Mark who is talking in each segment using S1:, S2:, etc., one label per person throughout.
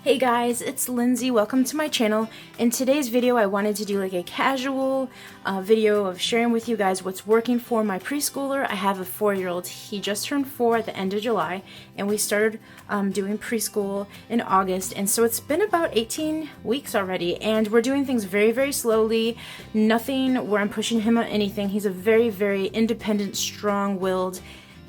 S1: Hey guys, it's Lindsay. Welcome to my channel. In today's video, I wanted to do like a casual video of sharing with you guys what's working for my preschooler. I have a 4-year-old. He just turned 4 at the end of July, and we started doing preschool in August, and so it's been about 18 weeks already, and we're doing things very, very slowly. Nothing where I'm pushing him on anything. He's a very, very independent, strong-willed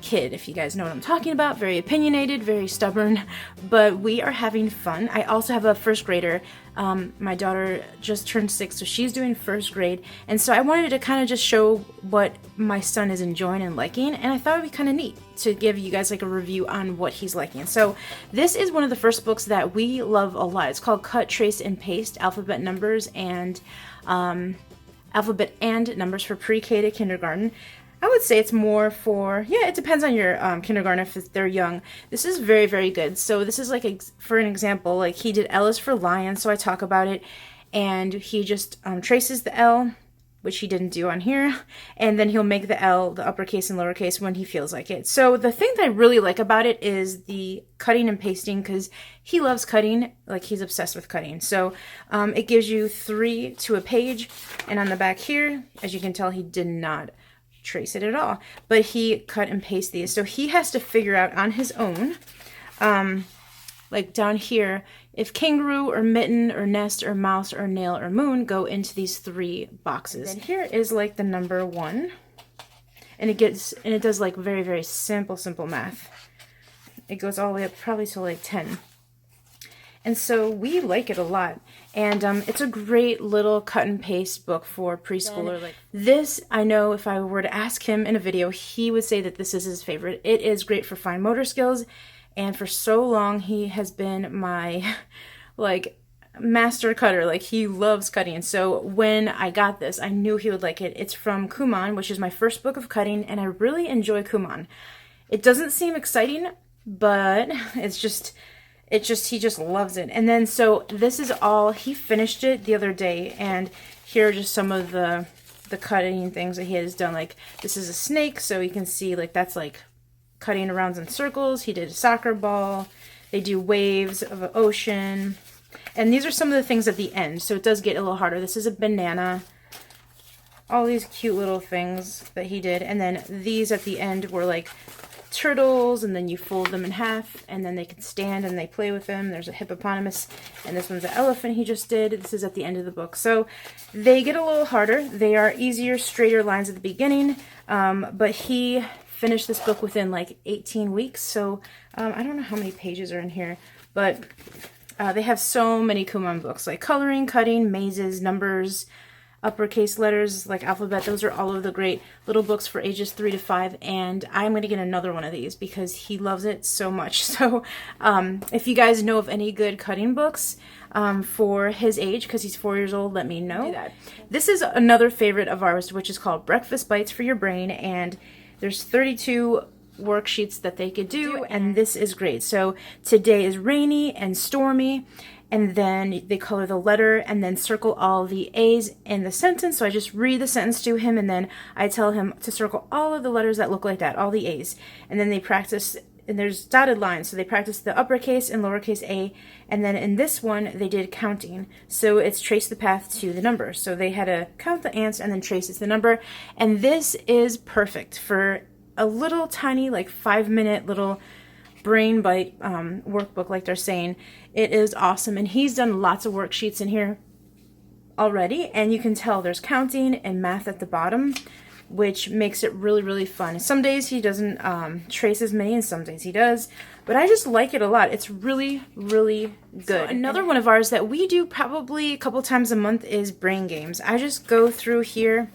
S1: kid, if you guys know what I'm talking about. Very opinionated, very stubborn, but we are having fun. I also have a first grader. My daughter just turned 6, so she's doing first grade, and so I wanted to kind of just show what my son is enjoying and liking, and I thought it would be kind of neat to give you guys like a review on what he's liking. So this is one of the first books that we love a lot. It's called Cut, Trace, and Paste, Alphabet Numbers and Alphabet and Numbers for Pre-K to Kindergarten. I would say it's more for, yeah, it depends on your kindergarten if they're young. This is very, very good. So this is like, for an example, like he did L is for lion, so I talk about it, and he just traces the L, which he didn't do on here, and then he'll make the L, the uppercase and lowercase, when he feels like it. So the thing that I really like about it is the cutting and pasting, because he loves cutting, like he's obsessed with cutting. So it gives you 3 to a page, and on the back here, as you can tell, he did not trace it at all, but he cut and paste these, so he has to figure out on his own, like down here, if kangaroo or mitten or nest or mouse or nail or moon go into these 3 boxes. And here is like the number 1, and it does like very, very simple math. It goes all the way up probably to like 10. And so we like it a lot, and it's a great little cut and paste book for preschooler. Like this, I know if I were to ask him in a video, he would say that this is his favorite. It is great for fine motor skills, and for so long he has been my like master cutter. Like he loves cutting. So when I got this, I knew he would like it. It's from Kumon, which is my first book of cutting, and I really enjoy Kumon. It doesn't seem exciting, but he just loves it. And then so this is all, he finished it the other day, and here are just some of the cutting things that he has done. Like this is a snake, so you can see like that's like cutting around in circles. He did a soccer ball. They do waves of an ocean, and these are some of the things at the end, so it does get a little harder. This is a banana. All these cute little things that he did, and then these at the end were like turtles, and then you fold them in half, and then they can stand and they play with them. There's a hippopotamus, and this one's an elephant he just did. This is at the end of the book. So they get a little harder. They are easier, straighter lines at the beginning, but he finished this book within like 18 weeks. So I don't know how many pages are in here, but they have so many Kumon books, like coloring, cutting, mazes, numbers, uppercase letters like alphabet. Those are all of the great little books for ages 3 to 5, and I'm going to get another one of these because he loves it so much. So if you guys know of any good cutting books for his age, because he's 4 years old, let me know. This is another favorite of ours, which is called Breakfast Bites for Your Brain, and there's 32 worksheets that they could do, and this is great. So today is rainy and stormy, and then they color the letter and then circle all the A's in the sentence. So I just read the sentence to him, and then I tell him to circle all of the letters that look like that, all the A's. And then they practice, and there's dotted lines, so they practice the uppercase and lowercase a. And then in this one, they did counting. So it's trace the path to the number. So they had to count the ants and then trace it to the number. And this is perfect for a little tiny, like 5-minute little brain bite workbook, like they're saying. It is awesome, and he's done lots of worksheets in here already, and you can tell there's counting and math at the bottom, which makes it really, really fun. Some days he doesn't trace as many, and some days he does, but I just like it a lot. It's really, really good. So another one of ours that we do probably a couple times a month is brain games. I just go through here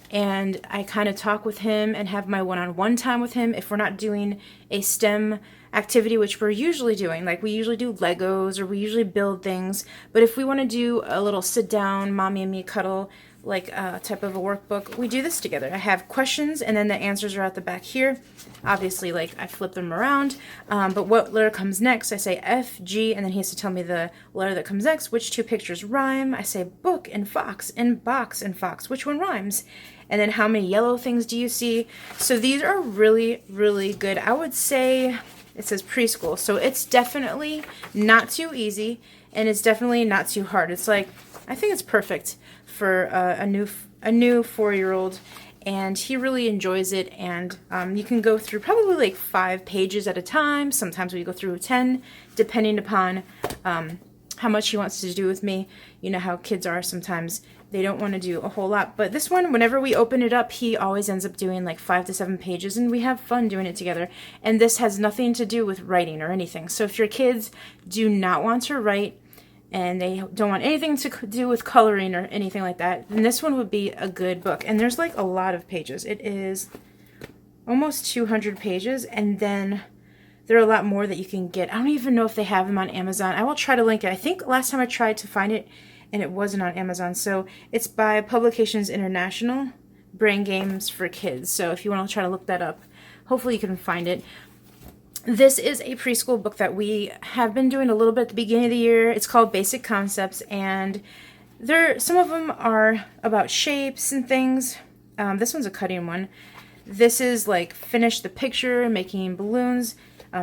S1: and I kind of talk with him and have my one-on-one time with him if we're not doing a STEM activity, which we're usually doing. Like we usually do Legos, or we usually build things, but if we want to do a little sit down, mommy and me cuddle, like type of a workbook, we do this together. I have questions, and then the answers are at the back here. Obviously, like I flip them around, but what letter comes next? I say F, G, and then he has to tell me the letter that comes next. Which 2 pictures rhyme? I say book and fox, and box and fox. Which one rhymes? And then how many yellow things do you see? So these are really, really good. I would say it says preschool. So it's definitely not too easy, and it's definitely not too hard. It's like, I think it's perfect for a new 4-year-old, and he really enjoys it. And you can go through probably like 5 pages at a time. Sometimes we go through 10, depending upon how much he wants to do with me. You know how kids are, sometimes they don't want to do a whole lot. But this one, whenever we open it up, he always ends up doing like 5 to 7 pages, and we have fun doing it together. And this has nothing to do with writing or anything. So if your kids do not want to write, and they don't want anything to do with coloring or anything like that, then this one would be a good book. And there's like a lot of pages. It is almost 200 pages, and then there are a lot more that you can get. I don't even know if they have them on Amazon. I will try to link it. I think last time I tried to find it, and it wasn't on Amazon. So it's by Publications International, Brain Games for Kids. So if you want to try to look that up, hopefully you can find it. This is a preschool book that we have been doing a little bit at the beginning of the year. It's called Basic Concepts, and some of them are about shapes and things. This one's a cutting one. This is like finish the picture, making balloons,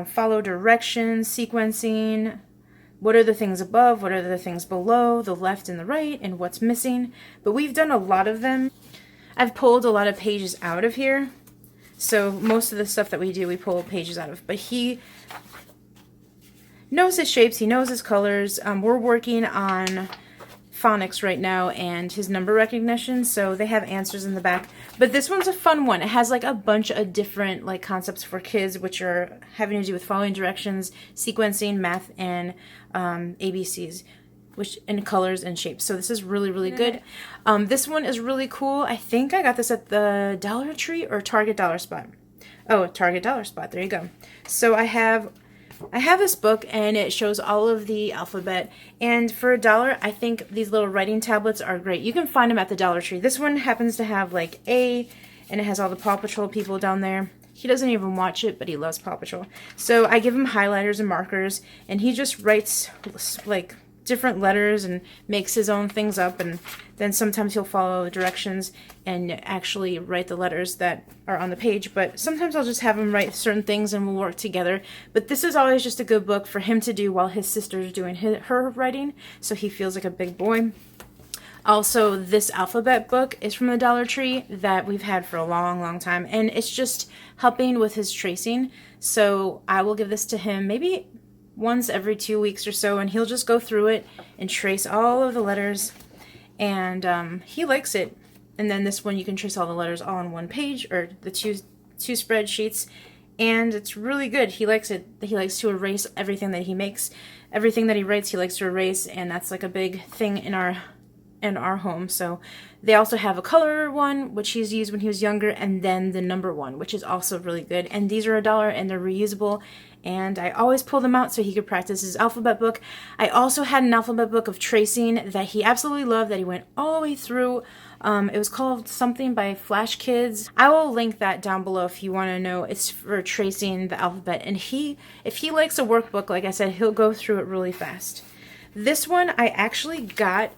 S1: follow directions, sequencing, what are the things above, what are the things below, the left and the right, and what's missing. But we've done a lot of them. I've pulled a lot of pages out of here. So most of the stuff that we do, we pull pages out of. But he knows his shapes, he knows his colors. We're working on phonics right now and his number recognition, so they have answers in the back. But this one's a fun one. It has like a bunch of different like concepts for kids, which are having to do with following directions, sequencing, math, and ABCs. And colors and shapes. So this is really, really good. This one is really cool. I think I got this at the Dollar Tree or Target Dollar Spot. Oh, Target Dollar Spot. There you go. So I have this book, and it shows all of the alphabet. And for $1, I think these little writing tablets are great. You can find them at the Dollar Tree. This one happens to have like A, and it has all the Paw Patrol people down there. He doesn't even watch it, but he loves Paw Patrol. So I give him highlighters and markers, and he just writes like different letters and makes his own things up, and then sometimes he'll follow the directions and actually write the letters that are on the page. But sometimes I'll just have him write certain things and we'll work together. But this is always just a good book for him to do while his sister's doing her writing, so he feels like a big boy. Also, this alphabet book is from the Dollar Tree that we've had for a long, long time, and it's just helping with his tracing. So I will give this to him maybe once every 2 weeks or so, and he'll just go through it and trace all of the letters, and he likes it. And then this one, you can trace all the letters all on one page, or the two spreadsheets, and it's really good. He likes it. He likes to erase everything that he makes. Everything that he writes, he likes to erase, and that's like a big thing in our home. So they also have a color one, which he's used when he was younger, and then the number one, which is also really good. And these are $1, and they're reusable, and I always pull them out so he could practice his alphabet book. I also had an alphabet book of tracing that he absolutely loved, that he went all the way through. It was called something by Flash Kids. I will link that down below if you want to know. It's for tracing the alphabet, and if he likes a workbook, like I said, he'll go through it really fast. This one I actually got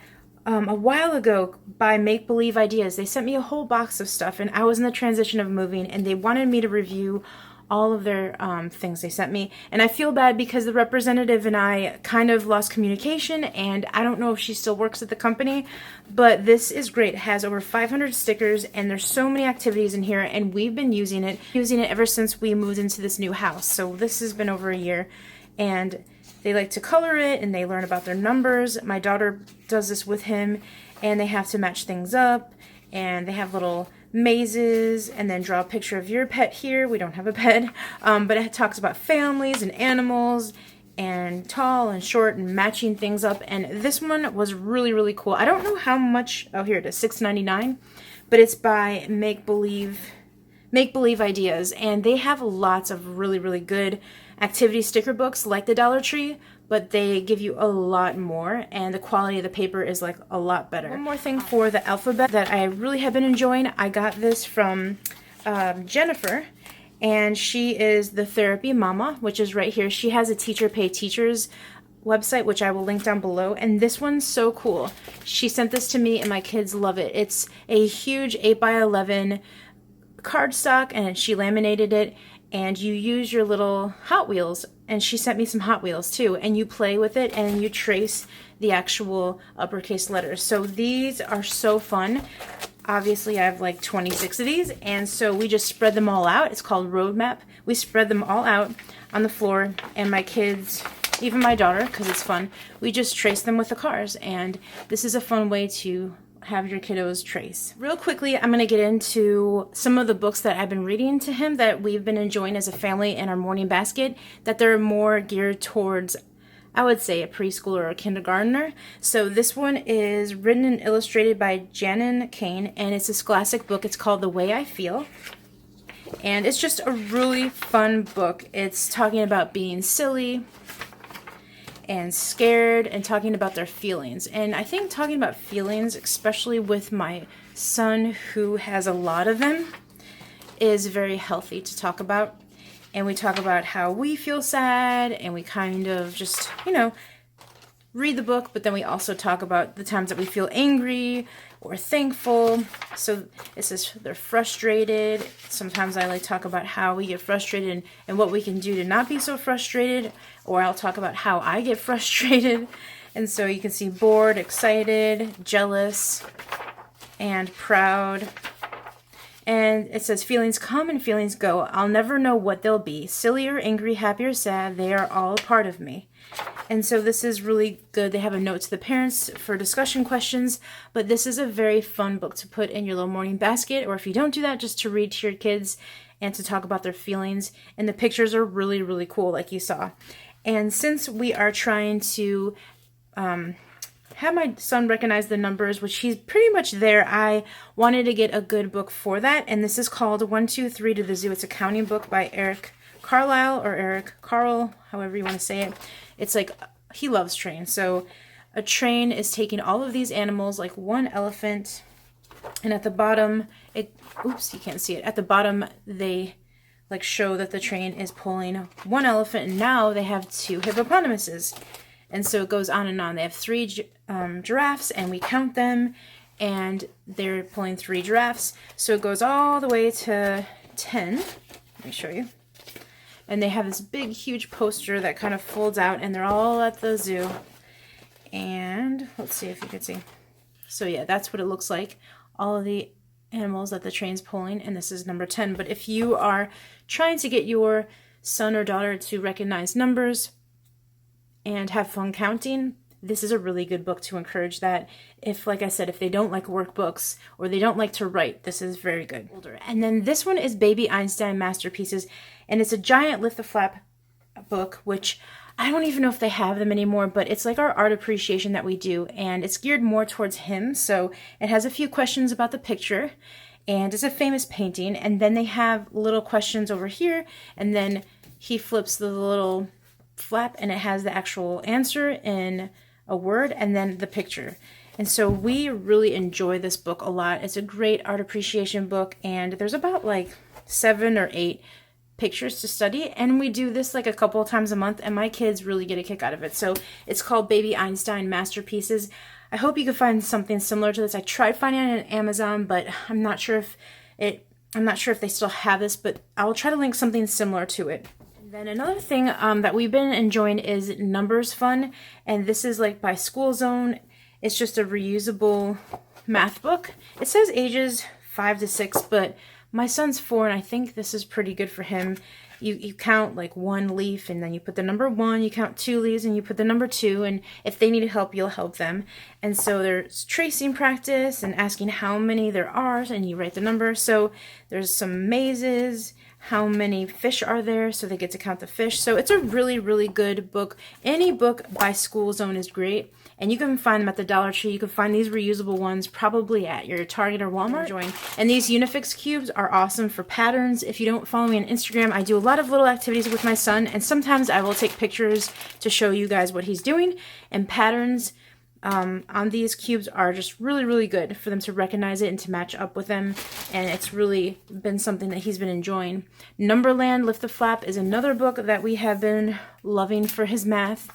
S1: a while ago by Make Believe Ideas. They sent me a whole box of stuff, and I was in the transition of moving, and they wanted me to review all of their things they sent me. And I feel bad because the representative and I kind of lost communication, and I don't know if she still works at the company, but this is great. It has over 500 stickers, and there's so many activities in here, and we've been using it ever since we moved into this new house. So this has been over a year, and they like to color it, and they learn about their numbers. My daughter does this with him, and they have to match things up, and they have little mazes, and then draw a picture of your pet here. We don't have a pet, but it talks about families and animals and tall and short and matching things up. And this one was really, really cool. I don't know how much. Oh, here it is, $6.99, but it's by Make Believe Ideas, and they have lots of really, really good activity sticker books like the Dollar Tree, but they give you a lot more, and the quality of the paper is like a lot better. One more thing for the alphabet that I really have been enjoying. I got this from Jennifer, and she is the Therapy Mama, which is right here. She has a Teacher Pay Teachers website, which I will link down below, and this one's so cool. She sent this to me, and my kids love it. It's a huge 8x11 cardstock, and she laminated it, and you use your little Hot Wheels, and she sent me some Hot Wheels too, and you play with it and you trace the actual uppercase letters. So these are so fun. Obviously, I have like 26 of these, and so we just spread them all out. It's called Roadmap. We spread them all out on the floor, and my kids, even my daughter, because it's fun, we just trace them with the cars, and this is a fun way to have your kiddos trace. Real quickly, I'm going to get into some of the books that I've been reading to him that we've been enjoying as a family in our morning basket, that they're more geared towards, I would say, a preschooler or a kindergartner. So this one is written and illustrated by Janin Kane, and it's a scholastic book. It's called The Way I Feel. And it's just a really fun book. It's talking about being silly and scared and talking about their feelings. And I think talking about feelings, especially with my son who has a lot of them, is very healthy to talk about. And we talk about how we feel sad, and we kind of just, you know, read the book, but then we also talk about the times that we feel angry or thankful. So it says they're frustrated. Sometimes I like talk about how we get frustrated and what we can do to not be so frustrated, or I'll talk about how I get frustrated. And so you can see bored, excited, jealous, and proud. And it says, feelings come and feelings go. I'll never know what they'll be. Silly or angry, happy or sad, they are all a part of me. And so this is really good. They have a note to the parents for discussion questions, but this is a very fun book to put in your little morning basket, or if you don't do that, just to read to your kids and to talk about their feelings. And the pictures are really, really cool, like you saw. And since we are trying to have my son recognize the numbers, which he's pretty much there, I wanted to get a good book for that. And this is called 1, 2, 3 to the Zoo. It's a counting book by Eric Carlisle, or Eric Carl, however you want to say it. It's like, he loves trains. So a train is taking all of these animals, like one elephant, and at the bottom, oops, you can't see it. At the bottom, they like show that the train is pulling one elephant, and now they have 2 hippopotamuses. And so it goes on and on. They have 3 giraffes, and we count them, and they're pulling 3 giraffes. So it goes all the way to 10. Let me show you. And they have this big, huge poster that kind of folds out, and they're all at the zoo. And let's see if you can see. So yeah, that's what it looks like. All of the animals that the train's pulling, and this is number 10. But if you are trying to get your son or daughter to recognize numbers and have fun counting, this is a really good book to encourage that. If, like I said, if they don't like workbooks or they don't like to write, this is very good. And then this one is Baby Einstein Masterpieces, and it's a giant lift the flap book, which I don't even know if they have them anymore, but it's like our art appreciation that we do, and it's geared more towards him. So it has a few questions about the picture, and it's a famous painting, and then they have little questions over here, and then he flips the little flap and it has the actual answer in a word and then the picture. And so we really enjoy this book a lot. It's a great art appreciation book, and there's about like 7 or 8 pictures to study, and we do this like a couple of times a month, and my kids really get a kick out of it. So it's called Baby Einstein Masterpieces. I hope you can find something similar to this. I tried finding it on Amazon, but I'm not sure if they still have this, but I'll try to link something similar to it. Then another thing that we've been enjoying is Numbers Fun, and this is like by School Zone. It's just a reusable math book. It says ages 5 to 6, but my son's 4, and I think this is pretty good for him. You count like 1 leaf, and then you put the number 1, you count 2 leaves, and you put the number 2, and if they need help, you'll help them. And so there's tracing practice and asking how many there are, and you write the number. So there's some mazes, how many fish are there, so they get to count the fish. So it's a really, really good book. Any book by School Zone is great, and you can find them at the Dollar Tree. You can find these reusable ones probably at your Target or Walmart. And these Unifix cubes are awesome for patterns. If you don't follow me on Instagram, I do a lot of little activities with my son, and sometimes I will take pictures to show you guys what he's doing. And patterns on these cubes are just really, really good for them to recognize it and to match up with them, and it's really been something that he's been enjoying. Numberland Lift the Flap is another book that we have been loving for his math,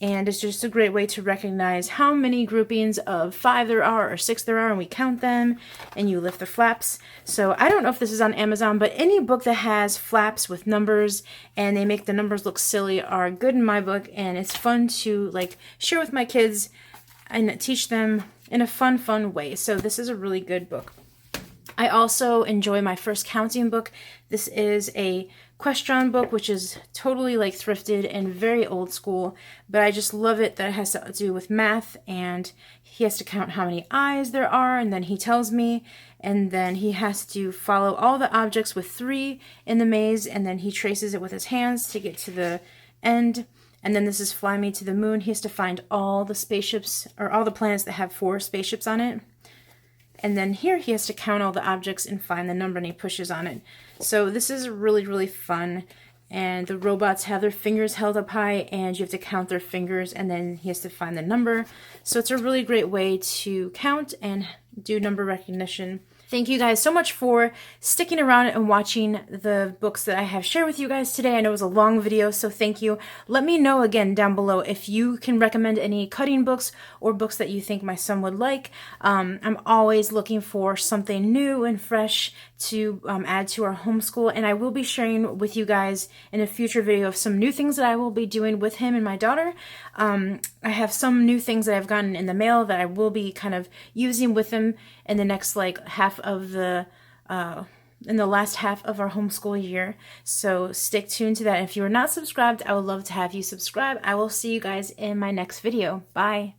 S1: and it's just a great way to recognize how many groupings of 5 there are or 6 there are, and we count them, and you lift the flaps. So I don't know if this is on Amazon, but any book that has flaps with numbers and they make the numbers look silly are good in my book, and it's fun to like share with my kids and teach them in a fun way. So this is a really good book. I also enjoy my first counting book. This is a question book, which is totally like thrifted and very old school, but I just love it that it has to do with math, and he has to count how many eyes there are, and then he tells me, and then he has to follow all the objects with 3 in the maze, and then he traces it with his hands to get to the end. And then this is Fly Me to the Moon. He has to find all the spaceships, or all the planets that have 4 spaceships on it. And then here he has to count all the objects and find the number, and he pushes on it. So this is really fun. And the robots have their fingers held up high, and you have to count their fingers, and then he has to find the number. So it's a really great way to count and do number recognition. Thank you guys so much for sticking around and watching the books that I have shared with you guys today. I know it was a long video, so thank you. Let me know again down below if you can recommend any cutting books or books that you think my son would like. I'm always looking for something new and fresh to add to our homeschool, and I will be sharing with you guys in a future video of some new things that I will be doing with him and my daughter. I have some new things that I've gotten in the mail that I will be kind of using with him in the next like half of the in the last half of our homeschool year. So stick tuned to that. If you are not subscribed, I would love to have you subscribe. I will see you guys in my next video. Bye.